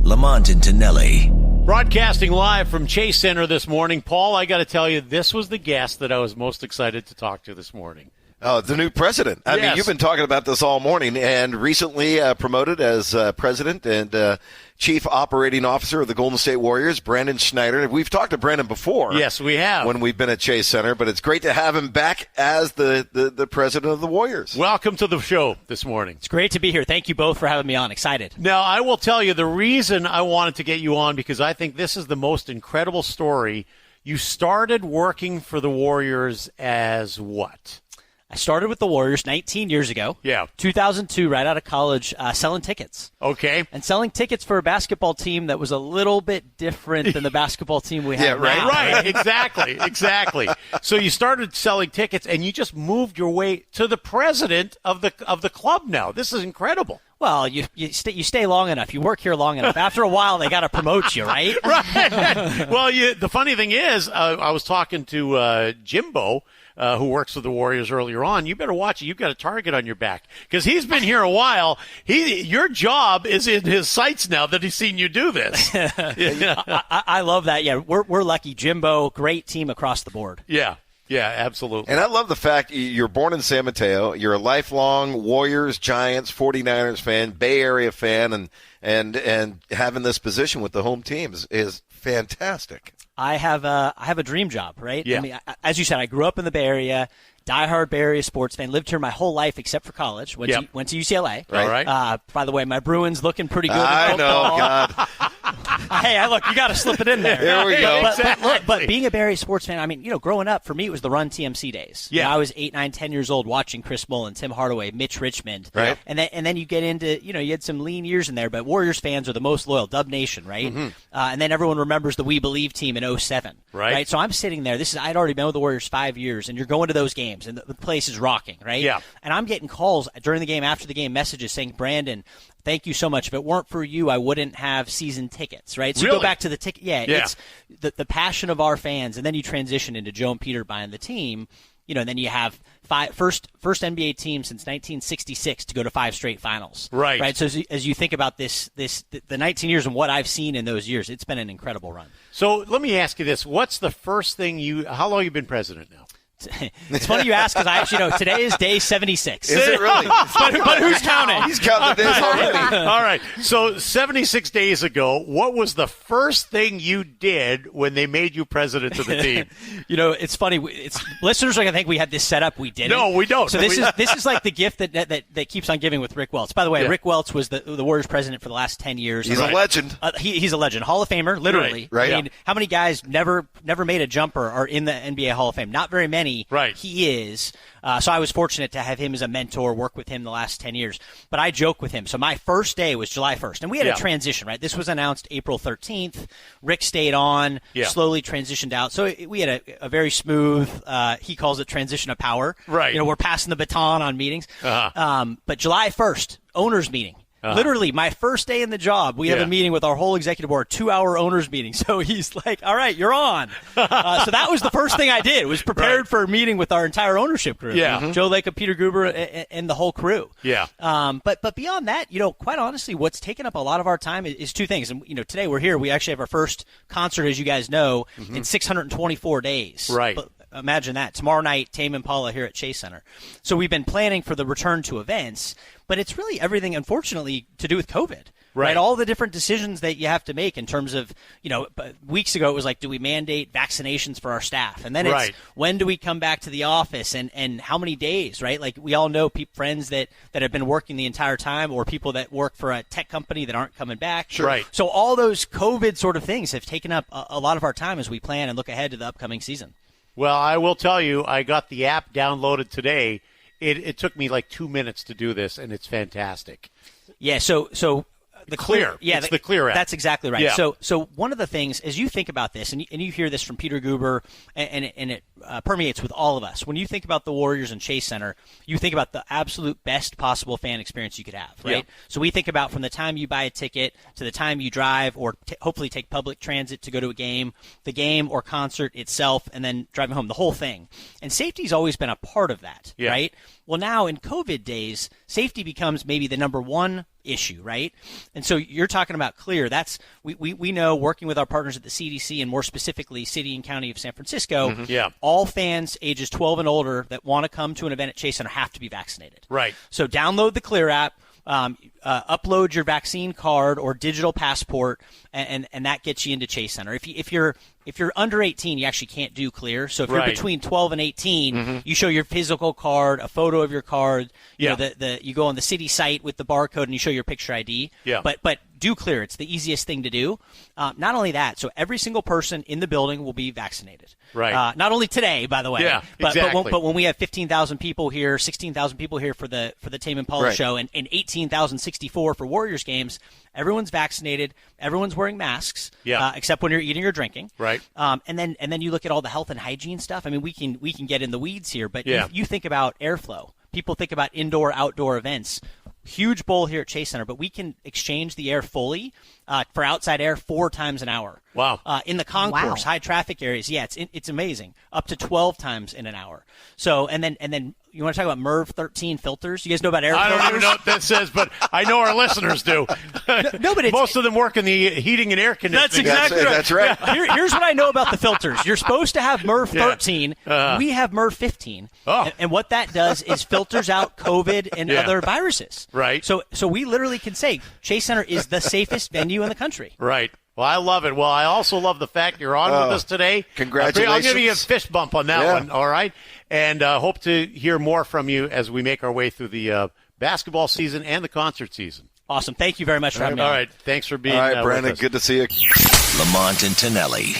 Lamont Tonelli. Broadcasting live from Chase Center this morning. Paul, I got to tell you, this was the guest that I was most excited to talk to this morning. Oh, the new president. I mean, you've been talking about this all morning, and recently promoted as president and chief operating officer of the Golden State Warriors, Brandon Schneider. We've talked to Brandon before. Yes, we have. When we've been at Chase Center, but it's great to have him back as the president of the Warriors. Welcome to the show this morning. It's great to be here. Thank you both for having me on. Excited. Now, I will tell you the reason I wanted to get you on, because I think this is the most incredible story. You started working for the Warriors as what? I started with the Warriors 19 years ago. Yeah. 2002, right out of college, selling tickets. Okay. And selling tickets for a basketball team that was a little bit different than the basketball team we have now. Right, exactly. So you started selling tickets, and you just moved your way to the president of the club now. This is incredible. Well, you stay long enough. You work here long enough. After a while, they got to promote you, right? Right. Well, the funny thing is, I was talking to Jimbo, who works with the Warriors earlier on. You better watch it. You've got a target on your back because he's been here a while. Your job is in his sights now that he's seen you do this. I love that. Yeah, we're lucky. Jimbo, great team across the board. Yeah, absolutely. And I love the fact you're born in San Mateo. You're a lifelong Warriors, Giants, 49ers fan, Bay Area fan, and having this position with the home teams is fantastic. I have a dream job, right? Yeah. I mean, as you said, I grew up in the Bay Area, diehard Bay Area sports fan, lived here my whole life except for college. Went to UCLA. Right. All right. By the way, my Bruins looking pretty good. I know, God. Hey, look, you got to slip it in there. There we go. But being a Bay Area sports fan, I mean, growing up, for me, it was the Run TMC days. Yeah. I was 8, 9, 10 years old watching Chris Mullin, Tim Hardaway, Mitch Richmond. Right. And then you get into, you had some lean years in there, but Warriors fans are the most loyal, Dub Nation, right? Mm-hmm. And then everyone remembers the We Believe team in 2007. Right. So I'm sitting there. I'd already been with the Warriors 5 years, and you're going to those games, and the place is rocking, right? Yeah. And I'm getting calls during the game, after the game, messages saying, Brandon, thank you so much. If it weren't for you, I wouldn't have season tickets, right? So Really? You go back to the ticket. Yeah, it's the passion of our fans, and then you transition into Joe and Peter buying the team, and then you have first NBA team since 1966 to go to 5 straight finals. Right. So as you think about the 19 years and what I've seen in those years, it's been an incredible run. So let me ask you this. What's the first thing how long have you been president now? It's funny you ask because I actually know today is day 76. Is it really? but who's counting? He's counting the days already. All right. So 76 days ago, what was the first thing you did when they made you president of the team? It's funny. Listeners are going to think we had this set up. We didn't. No, we don't. So this is like the gift that keeps on giving with Rick Welts. By the way, Rick Welts was the Warriors president for the last 10 years. He's a legend. He's a legend. Hall of Famer, literally. Right. I mean, how many guys never made a jumper are in the NBA Hall of Fame? Not very many. Right. He is. So I was fortunate to have him as a mentor, work with him the last 10 years. But I joke with him. So my first day was July 1st. And we had a transition, right? This was announced April 13th. Rick stayed on, slowly transitioned out. So we had a very smooth, he calls it transition of power. Right. We're passing the baton on meetings. Uh-huh. But July 1st, owners meeting. Literally, my first day in the job, we have a meeting with our whole executive board, 2-hour owners meeting. So he's like, all right, you're on. So that was the first thing I did, was prepared for a meeting with our entire ownership group. Yeah. Mm-hmm. Joe Lacob, Peter Guber, and the whole crew. Yeah. But beyond that, quite honestly, what's taken up a lot of our time is two things. And, today we're here. We actually have our first concert, as you guys know, in 624 days. Right. But imagine that. Tomorrow night, Tame Impala here at Chase Center. So we've been planning for the return to events. But it's really everything, unfortunately, to do with COVID. Right? All the different decisions that you have to make in terms of, weeks ago it was like, do we mandate vaccinations for our staff? And then it's when do we come back to the office and how many days, right? Like we all know friends that have been working the entire time or people that work for a tech company that aren't coming back. Sure. Right. So all those COVID sort of things have taken up a lot of our time as we plan and look ahead to the upcoming season. Well, I will tell you, I got the app downloaded today. It took me like 2 minutes to do this, and it's fantastic. Yeah, so the Clear. Yeah, it's the Clear app. That's exactly right. Yeah. So one of the things, as you think about this, and you hear this from Peter Guber, and it permeates with all of us. When you think about the Warriors and Chase Center, you think about the absolute best possible fan experience you could have, right? Yeah. So we think about from the time you buy a ticket to the time you drive or hopefully take public transit to go to a game, the game or concert itself, and then driving home, the whole thing. And safety's always been a part of that, right? Well, now in COVID days, safety becomes maybe the number one issue, right? And so you're talking about clear. That's we know, working with our partners at the CDC and more specifically City and County of San Francisco, all fans ages 12 and older that want to come to an event at Chase Center have to be vaccinated. Right. So download the Clear app. Upload your vaccine card or digital passport, and that gets you into Chase Center. If you're under 18, you actually can't do Clear. So if you're between 12 and 18, you show your physical card, a photo of your card. You know, you go on the city site with the barcode and you show your picture ID. Yeah. But do Clear. It's the easiest thing to do. Not only that, so every single person in the building will be vaccinated. Right. Not only today, by the way. Yeah, exactly. But when we have 15,000 people here, 16,000 people here for the Tame Impala show, and 18,064 for Warriors games, everyone's vaccinated. Everyone's wearing masks. Except when you're eating or drinking. Right. And then you look at all the health and hygiene stuff. I mean, we can get in the weeds here, but you think about airflow. People think about indoor, outdoor events. Huge bowl here at Chase Center, but we can exchange the air fully for outside air 4 times an hour. Wow. In the concourse, high traffic areas, it's amazing. Up to 12 times in an hour. So, and then you want to talk about MERV 13 filters? You guys know about air filters? I don't even know what that says, but I know our listeners do. No, but most of them work in the heating and air conditioning. That's exactly right. That's right. Here's what I know about the filters. You're supposed to have MERV 13. We have MERV 15. Oh. And what that does is filters out COVID and other viruses. Right. So we literally can say Chase Center is the safest venue in the country. Right. Well, I love it. Well, I also love the fact you're on with us today. Congratulations. I'll give you a fist bump on that one, all right? And hope to hear more from you as we make our way through the basketball season and the concert season. Awesome. Thank you very much for having me. All right. Thanks for being All right, Brandon, with us. good to see you. Lamont and Tonelli.